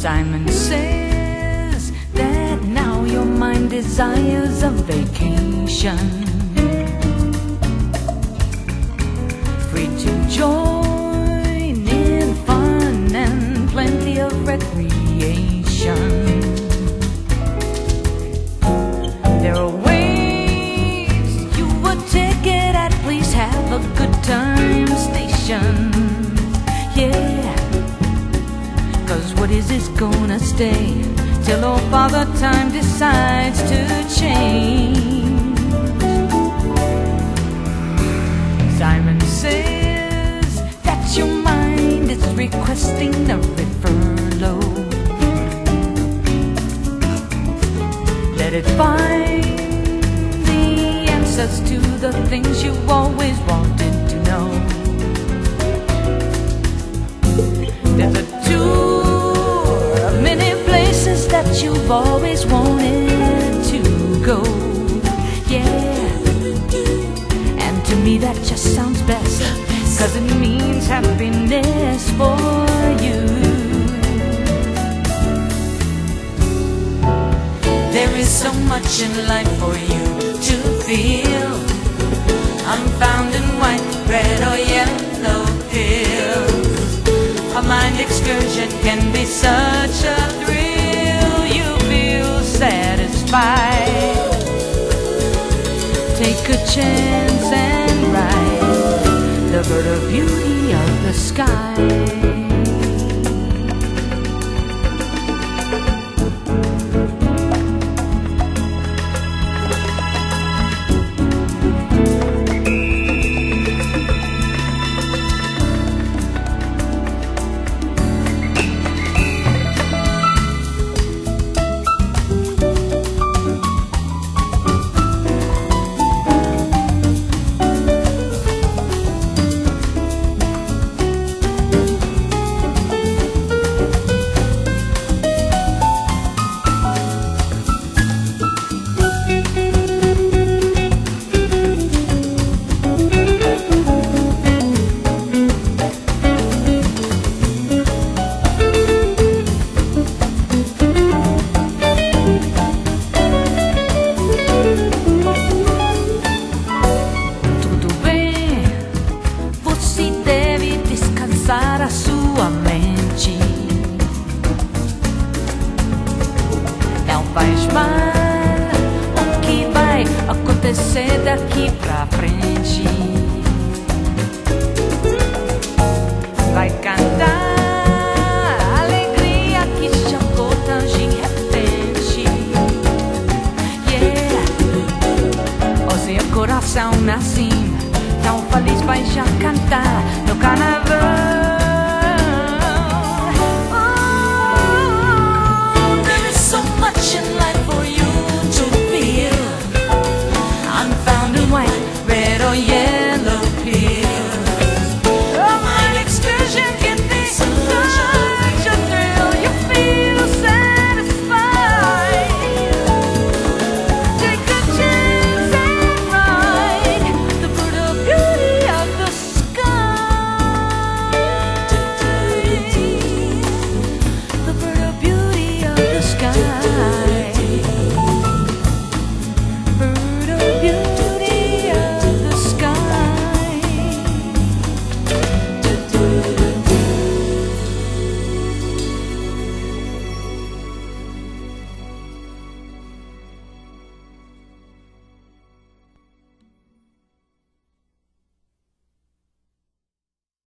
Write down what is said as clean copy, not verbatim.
Simon says that now your mind desires a vacation, free to join in fun and plenty of recreation. There are ways you would take it at, please have a good time station. Yeah, 'cause what is this gonna stay till old Father Time decides to change? Simon says that your mind is requesting a furlough. Let it find the answers to the things you always wanted to know. There's a tour of many places that you've always wanted to go. Yeah, and to me that just sounds best, 'cause it means happiness for you. There is so much in life for you to feel. I'm found in white, red or yellow pills. A mind excursion can be such a thrill. You feel satisfied. Take a chance and ride the bird of beauty of the sky. A sua mente não faz mal o que vai acontecer daqui pra frente. Vai cantar a alegria que chegou tão de repente. Yeah, o seu coração assim tão feliz vai já cantar no carnaval.